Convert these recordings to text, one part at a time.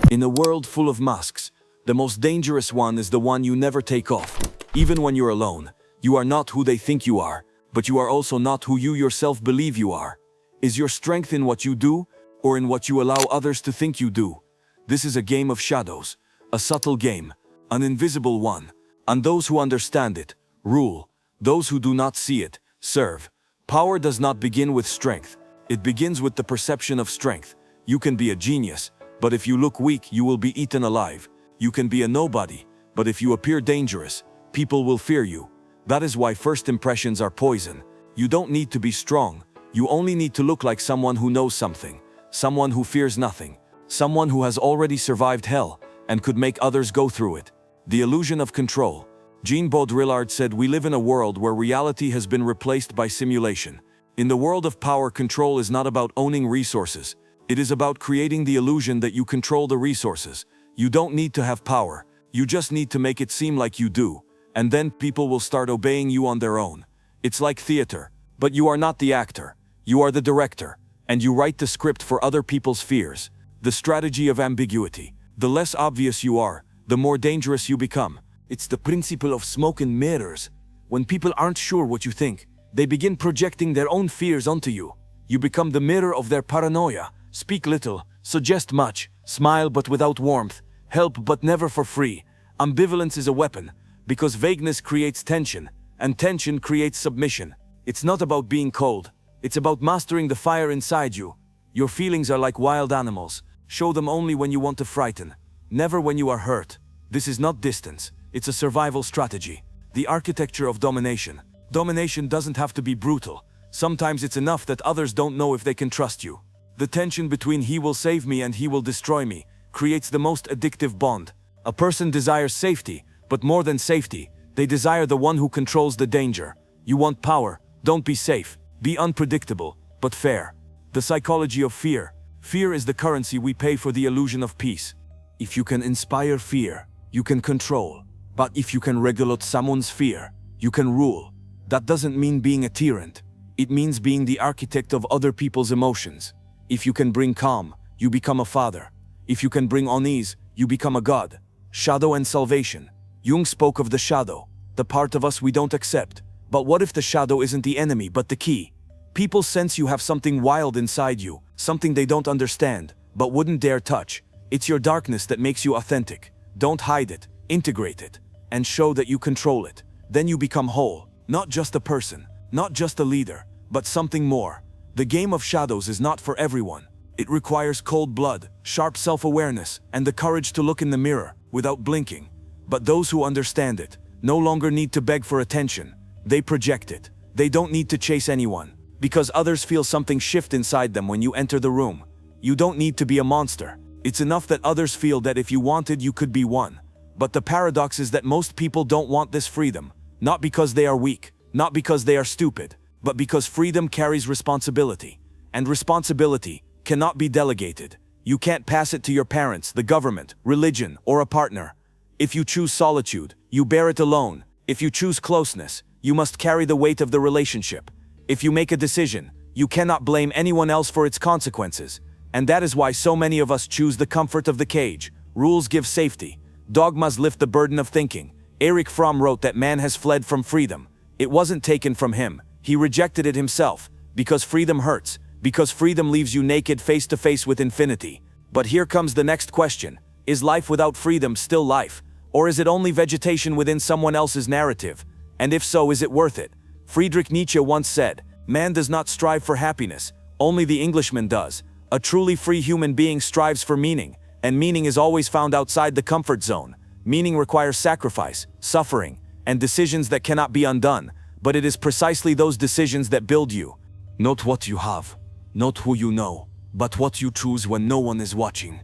In a world full of masks, the most dangerous one is the one you never take off. Even when you're alone, you are not who they think you are, but you are also not who you yourself believe you are. Is your strength in what you do, or in what you allow others to think you do? This is a game of shadows, a subtle game, an invisible one, and those who understand it, rule. Those who do not see it, serve. Power does not begin with strength. It begins with the perception of strength. You can be a genius, but if you look weak, you will be eaten alive. You can be a nobody, but if you appear dangerous, people will fear you. That is why first impressions are poison. You don't need to be strong. You only need to look like someone who knows something, someone who fears nothing, someone who has already survived hell and could make others go through it. The illusion of control. Jean Baudrillard said, "We live in a world where reality has been replaced by simulation." In the world of power, control is not about owning resources. It is about creating the illusion that you control the resources. You don't need to have power. You just need to make it seem like you do. And then people will start obeying you on their own. It's like theater, but you are not the actor. You are the director, and you write the script for other people's fears. The strategy of ambiguity. The less obvious you are, the more dangerous you become. It's the principle of smoke and mirrors. When people aren't sure what you think, they begin projecting their own fears onto you. You become the mirror of their paranoia. Speak little, suggest much, smile but without warmth, help but never for free. Ambivalence is a weapon, because vagueness creates tension, and tension creates submission. It's not about being cold. It's about mastering the fire inside you. Your feelings are like wild animals. Show them only when you want to frighten, never when you are hurt. This is not distance. It's a survival strategy. The architecture of domination. Domination doesn't have to be brutal. Sometimes it's enough that others don't know if they can trust you. The tension between he will save me and he will destroy me creates the most addictive bond. A person desires safety, but more than safety, they desire the one who controls the danger. You want power, don't be safe. Be unpredictable, but fair. The psychology of fear. Fear is the currency we pay for the illusion of peace. If you can inspire fear, you can control. But if you can regulate someone's fear, you can rule. That doesn't mean being a tyrant. It means being the architect of other people's emotions. If you can bring calm, you become a father. If you can bring unease, you become a god. Shadow and salvation. Jung spoke of the shadow, the part of us we don't accept. But what if the shadow isn't the enemy but the key? People sense you have something wild inside you, something they don't understand, but wouldn't dare touch. It's your darkness that makes you authentic. Don't hide it, integrate it, and show that you control it. Then you become whole, not just a person, not just a leader, but something more. The game of shadows is not for everyone. It requires cold blood, sharp self-awareness, and the courage to look in the mirror without blinking. But those who understand it no longer need to beg for attention. They project it. They don't need to chase anyone, because others feel something shift inside them when you enter the room. You don't need to be a monster. It's enough that others feel that if you wanted, you could be one. But the paradox is that most people don't want this freedom, not because they are weak, not because they are stupid, but because freedom carries responsibility. And responsibility cannot be delegated. You can't pass it to your parents, the government, religion, or a partner. If you choose solitude, you bear it alone. If you choose closeness, you must carry the weight of the relationship. If you make a decision, you cannot blame anyone else for its consequences. And that is why so many of us choose the comfort of the cage. Rules give safety. Dogmas lift the burden of thinking. Erich Fromm wrote that man has fled from freedom. It wasn't taken from him. He rejected it himself. Because freedom hurts. Because freedom leaves you naked face to face with infinity. But here comes the next question. Is life without freedom still life? Or is it only vegetation within someone else's narrative? And if so, is it worth it? Friedrich Nietzsche once said, "Man does not strive for happiness, only the Englishman does." A truly free human being strives for meaning, and meaning is always found outside the comfort zone. Meaning requires sacrifice, suffering, and decisions that cannot be undone, but it is precisely those decisions that build you. Not what you have, not who you know, but what you choose when no one is watching.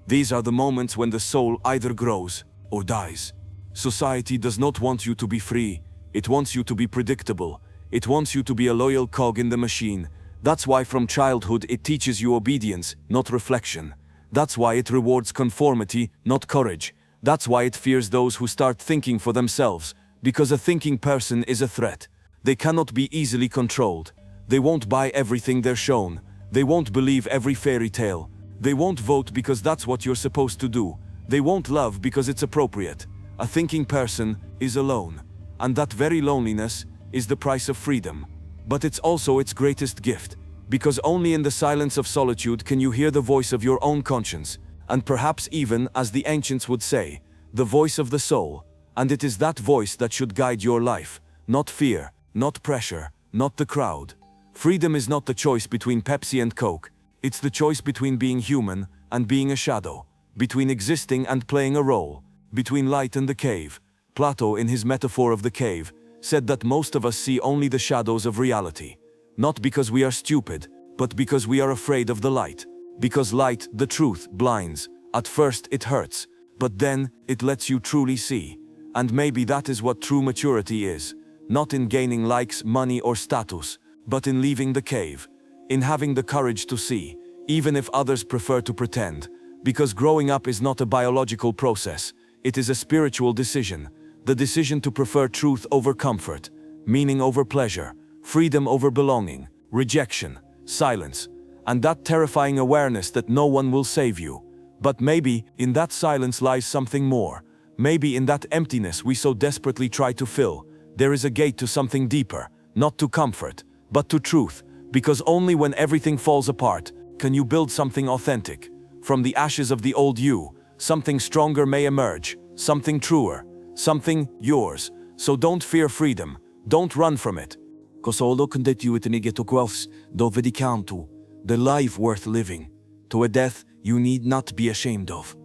These are the moments when the soul either grows or dies. Society does not want you to be free. It wants you to be predictable. It wants you to be a loyal cog in the machine. That's why from childhood it teaches you obedience, not reflection. That's why it rewards conformity, not courage. That's why it fears those who start thinking for themselves, because a thinking person is a threat. They cannot be easily controlled. They won't buy everything they're shown. They won't believe every fairy tale. They won't vote because that's what you're supposed to do. They won't love because it's appropriate. A thinking person is alone. And that very loneliness is the price of freedom. But it's also its greatest gift. Because only in the silence of solitude can you hear the voice of your own conscience. And perhaps even, as the ancients would say, the voice of the soul. And it is that voice that should guide your life. Not fear, not pressure, not the crowd. Freedom is not the choice between Pepsi and Coke. It's the choice between being human and being a shadow. Between existing and playing a role. Between light and the cave. Plato, in his metaphor of the cave, said that most of us see only the shadows of reality. Not because we are stupid, but because we are afraid of the light. Because light, the truth, blinds. At first it hurts, but then it lets you truly see. And maybe that is what true maturity is. Not in gaining likes, money or status, but in leaving the cave. In having the courage to see, even if others prefer to pretend. Because growing up is not a biological process. It is a spiritual decision. The decision to prefer truth over comfort, meaning over pleasure, freedom over belonging, rejection, silence, and that terrifying awareness that no one will save you. But maybe in that silence lies something more. Maybe in that emptiness we so desperately try to fill, there is a gate to something deeper, not to comfort, but to truth, because only when everything falls apart can you build something authentic. From the ashes of the old you, something stronger may emerge, something truer, something yours. So don't fear freedom, don't run from it. Kosolo kundet you itiniget to quels, do vedicantu, the life worth living, to a death you need not be ashamed of.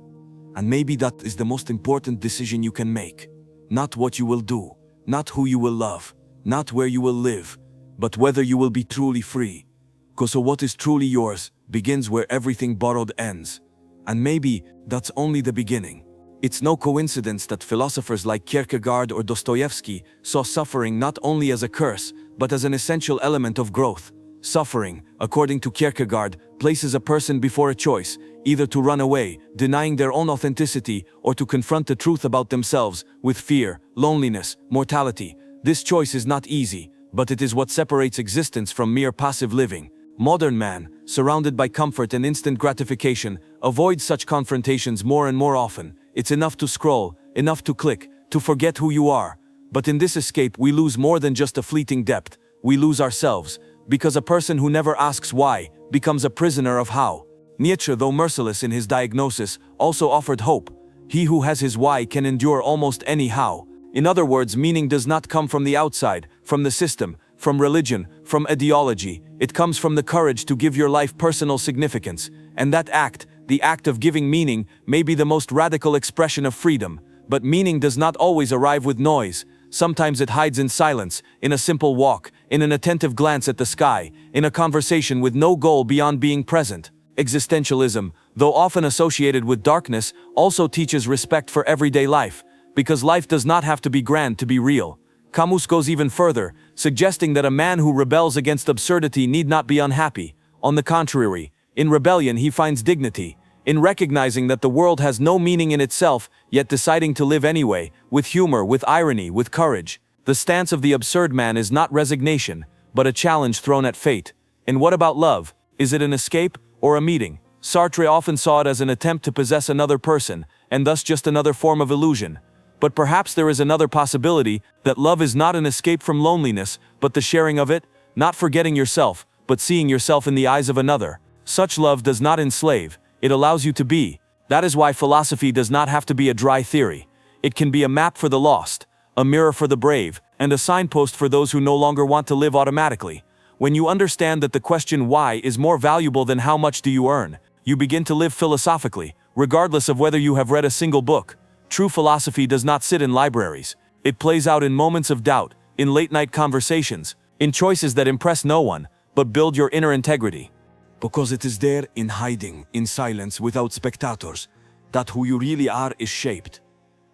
And maybe that is the most important decision you can make. Not what you will do, not who you will love, not where you will live, but whether you will be truly free. Cause what is truly yours begins where everything borrowed ends. And maybe that's only the beginning. It's no coincidence that philosophers like Kierkegaard or Dostoevsky saw suffering not only as a curse, but as an essential element of growth. Suffering, according to Kierkegaard, places a person before a choice, either to run away, denying their own authenticity, or to confront the truth about themselves with fear, loneliness, mortality. This choice is not easy, but it is what separates existence from mere passive living. Modern man, surrounded by comfort and instant gratification, avoids such confrontations more and more often. It's enough to scroll, enough to click, to forget who you are. But in this escape we lose more than just a fleeting depth. We lose ourselves, because a person who never asks why becomes a prisoner of how. Nietzsche, though merciless in his diagnosis, also offered hope. He who has his why can endure almost any how. In other words, meaning does not come from the outside, from the system, from religion, from ideology. It comes from the courage to give your life personal significance. And that act, the act of giving meaning, may be the most radical expression of freedom. But meaning does not always arrive with noise. Sometimes it hides in silence, in a simple walk, in an attentive glance at the sky, in a conversation with no goal beyond being present. Existentialism, though often associated with darkness, also teaches respect for everyday life, because life does not have to be grand to be real. Camus goes even further, suggesting that a man who rebels against absurdity need not be unhappy. On the contrary, in rebellion he finds dignity, in recognizing that the world has no meaning in itself, yet deciding to live anyway, with humor, with irony, with courage. The stance of the absurd man is not resignation, but a challenge thrown at fate. And what about love? Is it an escape or a meeting? Sartre often saw it as an attempt to possess another person, and thus just another form of illusion. But perhaps there is another possibility, that love is not an escape from loneliness, but the sharing of it, not forgetting yourself, but seeing yourself in the eyes of another. Such love does not enslave, it allows you to be. That is why philosophy does not have to be a dry theory. It can be a map for the lost, a mirror for the brave, and a signpost for those who no longer want to live automatically. When you understand that the question why is more valuable than how much do you earn, you begin to live philosophically, regardless of whether you have read a single book. True philosophy does not sit in libraries. It plays out in moments of doubt, in late-night conversations, in choices that impress no one, but build your inner integrity. Because it is there in hiding, in silence, without spectators, that who you really are is shaped.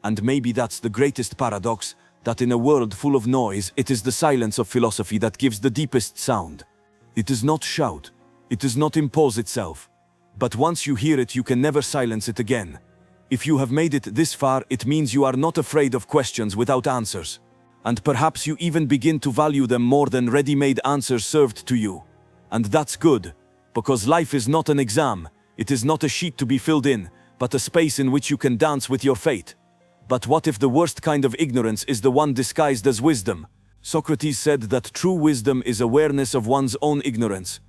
And maybe that's the greatest paradox, that in a world full of noise, it is the silence of philosophy that gives the deepest sound. It does not shout, it does not impose itself. But once you hear it, you can never silence it again. If you have made it this far, it means you are not afraid of questions without answers. And perhaps you even begin to value them more than ready-made answers served to you. And that's good, because life is not an exam, It is not a sheet to be filled in, but a space in which you can dance with your fate. But what if the worst kind of ignorance is the one disguised as wisdom? Socrates said that true wisdom is awareness of one's own ignorance.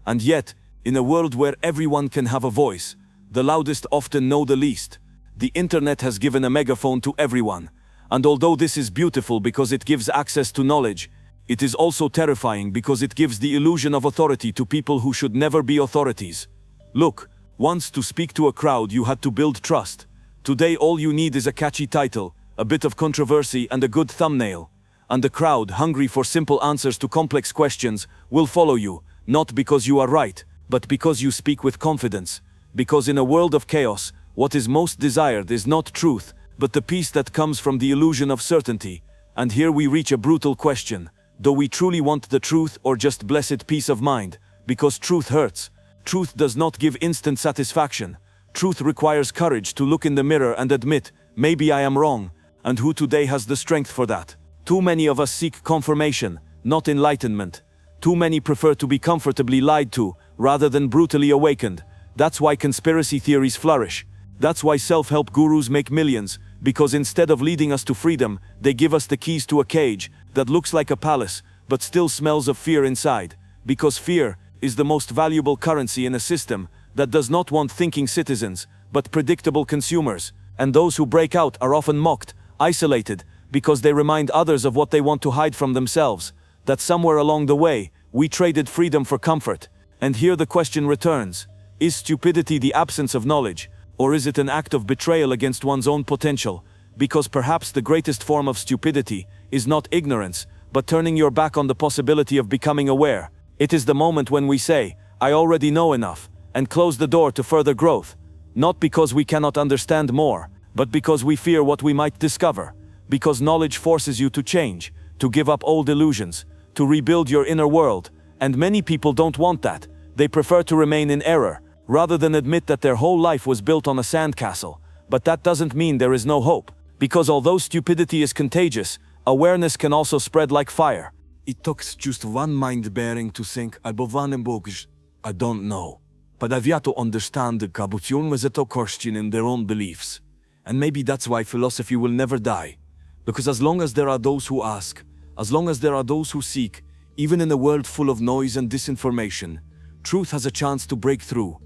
And yet, in a world where everyone can have a voice, the loudest often know the least. The internet has given a megaphone to everyone. And although this is beautiful because it gives access to knowledge, it is also terrifying because it gives the illusion of authority to people who should never be authorities. Look, once to speak to a crowd you had to build trust. Today all you need is a catchy title, a bit of controversy and a good thumbnail. And the crowd, hungry for simple answers to complex questions, will follow you, not because you are right, but because you speak with confidence. Because in a world of chaos, what is most desired is not truth, but the peace that comes from the illusion of certainty. And here we reach a brutal question. Do we truly want the truth or just blessed peace of mind? Because truth hurts. Truth does not give instant satisfaction. Truth requires courage to look in the mirror and admit, maybe I am wrong, and who today has the strength for that? Too many of us seek confirmation, not enlightenment. Too many prefer to be comfortably lied to, rather than brutally awakened. That's why conspiracy theories flourish. That's why self-help gurus make millions, because instead of leading us to freedom, they give us the keys to a cage that looks like a palace, but still smells of fear inside. Because fear is the most valuable currency in a system that does not want thinking citizens, but predictable consumers. And those who break out are often mocked, isolated, because they remind others of what they want to hide from themselves. That somewhere along the way, we traded freedom for comfort. And here the question returns. Is stupidity the absence of knowledge, or is it an act of betrayal against one's own potential? Because perhaps the greatest form of stupidity is not ignorance, but turning your back on the possibility of becoming aware. It is the moment when we say, I already know enough, and close the door to further growth. Not because we cannot understand more, but because we fear what we might discover. Because knowledge forces you to change, to give up old illusions, to rebuild your inner world. And many people don't want that. They prefer to remain in error, rather than admit that their whole life was built on a sandcastle. But that doesn't mean there is no hope. Because although stupidity is contagious, awareness can also spread like fire. It takes just one mind bearing to think, albo one bogus, I don't know. But I've yet to understand the kabution with a question in their own beliefs. And maybe that's why philosophy will never die. Because as long as there are those who ask, as long as there are those who seek, even in a world full of noise and disinformation, truth has a chance to break through,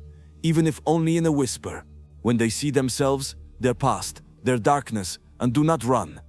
even if only in a whisper. When they see themselves, their past, their darkness, and do not run.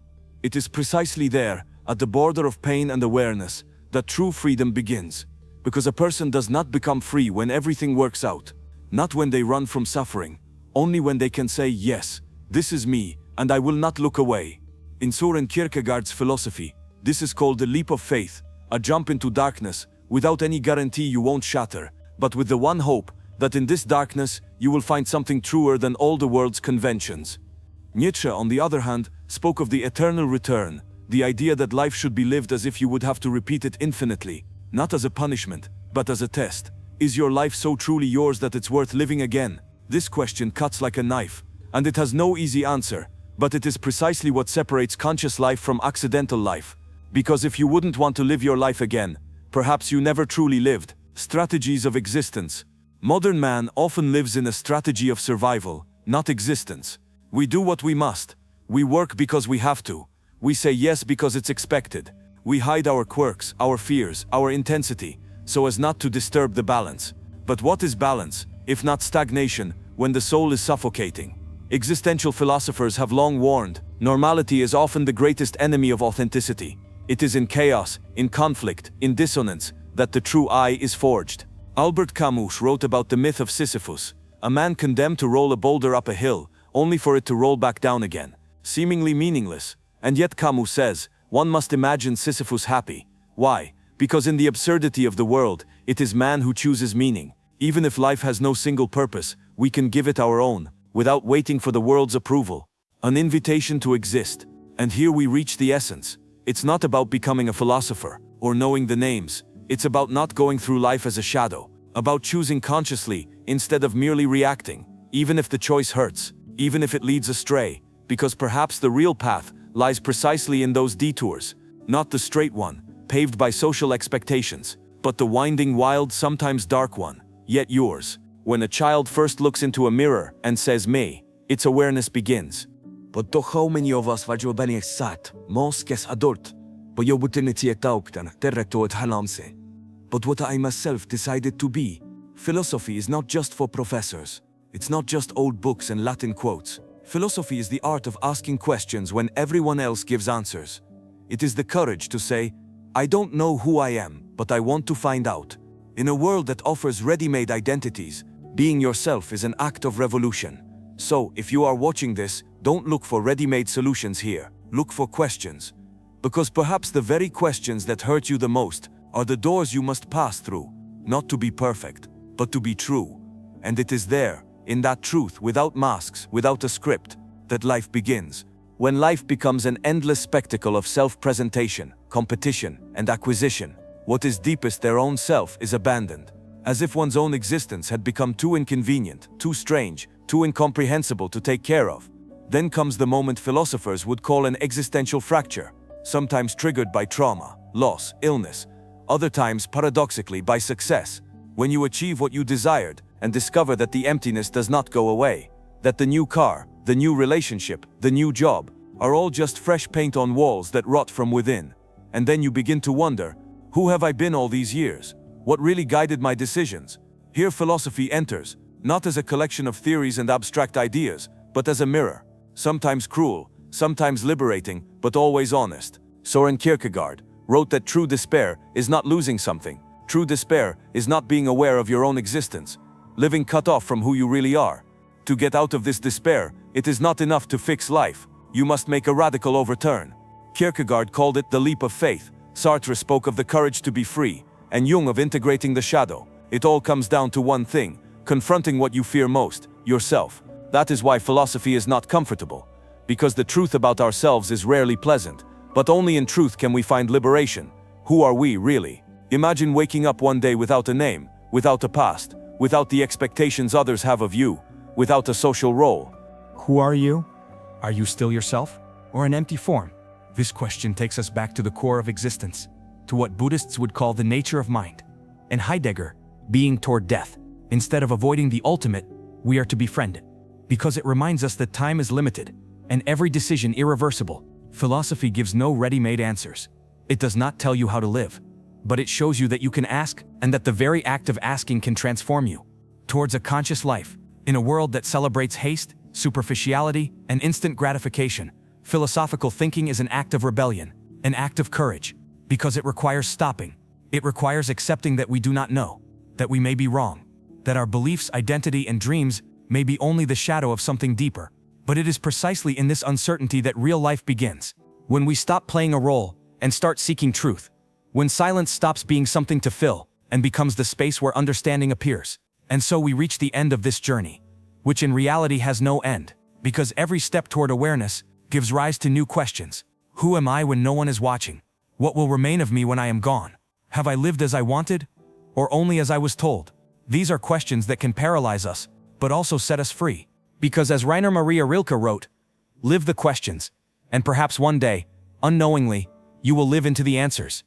It is precisely there, at the border of pain and awareness, that true freedom begins. Because a person does not become free when everything works out, not when they run from suffering, only when they can say, yes, this is me, and I will not look away. In Søren Kierkegaard's philosophy, this is called the leap of faith, a jump into darkness, without any guarantee you won't shatter, but with the one hope that in this darkness you will find something truer than all the world's conventions. Nietzsche, on the other hand, spoke of the eternal return, the idea that life should be lived as if you would have to repeat it infinitely, not as a punishment, but as a test. Is your life so truly yours that it's worth living again? This question cuts like a knife, and it has no easy answer, but it is precisely what separates conscious life from accidental life. Because if you wouldn't want to live your life again, perhaps you never truly lived. Strategies of existence. Modern man often lives in a strategy of survival, not existence. We do what we must. We work because we have to. We say yes because it's expected. We hide our quirks, our fears, our intensity, so as not to disturb the balance. But what is balance, if not stagnation, when the soul is suffocating? Existential philosophers have long warned, normality is often the greatest enemy of authenticity. It is in chaos, in conflict, in dissonance, that the true I is forged. Albert Camus wrote about the myth of Sisyphus, a man condemned to roll a boulder up a hill, only for it to roll back down again, seemingly meaningless. And yet Camus says, one must imagine Sisyphus happy. Why? Because in the absurdity of the world, it is man who chooses meaning. Even if life has no single purpose, we can give it our own, without waiting for the world's approval. An invitation to exist. And here we reach the essence. It's not about becoming a philosopher, or knowing the names. It's about not going through life as a shadow. About choosing consciously, instead of merely reacting. Even if the choice hurts. Even if it leads astray. Because perhaps the real path lies precisely in those detours. Not the straight one, paved by social expectations, but the winding, wild, sometimes dark one, yet yours. when a child first looks into a mirror and says me, its awareness begins. But to how many of us vajjo beni sat, moskes adult, but yo butiniti tauktan, terreto et halamse. But what I myself decided to be, philosophy is not just for professors. It's not just old books and Latin quotes. Philosophy is the art of asking questions when everyone else gives answers. It is the courage to say, I don't know who I am, but I want to find out. In a world that offers ready-made identities, being yourself is an act of revolution. So, if you are watching this, don't look for ready-made solutions here. Look for questions. Because perhaps the very questions that hurt you the most are the doors you must pass through, not to be perfect, but to be true. And it is there, in that truth, without masks, without a script, that life begins. When life becomes an endless spectacle of self-presentation, competition, and acquisition, what is deepest their own self is abandoned, as if one's own existence had become too inconvenient, too strange, too incomprehensible to take care of. Then comes the moment philosophers would call an existential fracture, sometimes triggered by trauma, loss, illness, other times paradoxically by success, when you achieve what you desired and discover that the emptiness does not go away, that the new car, the new relationship, the new job, are all just fresh paint on walls that rot from within. And then you begin to wonder, who have I been all these years? What really guided my decisions? Here philosophy enters, not as a collection of theories and abstract ideas, but as a mirror, sometimes cruel, sometimes liberating, but always honest. Soren Kierkegaard wrote that true despair is not losing something. True despair is not being aware of your own existence, living cut off from who you really are. To get out of this despair, it is not enough to fix life. You must make a radical overturn. Kierkegaard called it the leap of faith. Sartre spoke of the courage to be free, and Jung of integrating the shadow. It all comes down to one thing: confronting what you fear most, yourself. That is why philosophy is not comfortable, because the truth about ourselves is rarely pleasant, but only in truth can we find liberation. Who are we, really? Imagine waking up one day without a name, without a past, without the expectations others have of you, without a social role. Who are you? Are you still yourself, or an empty form? This question takes us back to the core of existence, to what Buddhists would call the nature of mind. And Heidegger, being toward death. Instead of avoiding the ultimate, we are to befriend it, because it reminds us that time is limited, and every decision irreversible. Philosophy gives no ready-made answers. It does not tell you how to live, but it shows you that you can ask, and that the very act of asking can transform you towards a conscious life. In a world that celebrates haste, superficiality, and instant gratification, philosophical thinking is an act of rebellion, an act of courage, because it requires stopping. It requires accepting that we do not know, that we may be wrong, that our beliefs, identity, and dreams may be only the shadow of something deeper. But it is precisely in this uncertainty that real life begins. When we stop playing a role and start seeking truth. When silence stops being something to fill and becomes the space where understanding appears. And so we reach the end of this journey, which in reality has no end, because every step toward awareness gives rise to new questions. Who am I when no one is watching? What will remain of me when I am gone? Have I lived as I wanted, or only as I was told? These are questions that can paralyze us, but also set us free. Because as Rainer Maria Rilke wrote, live the questions, and perhaps one day, unknowingly, you will live into the answers.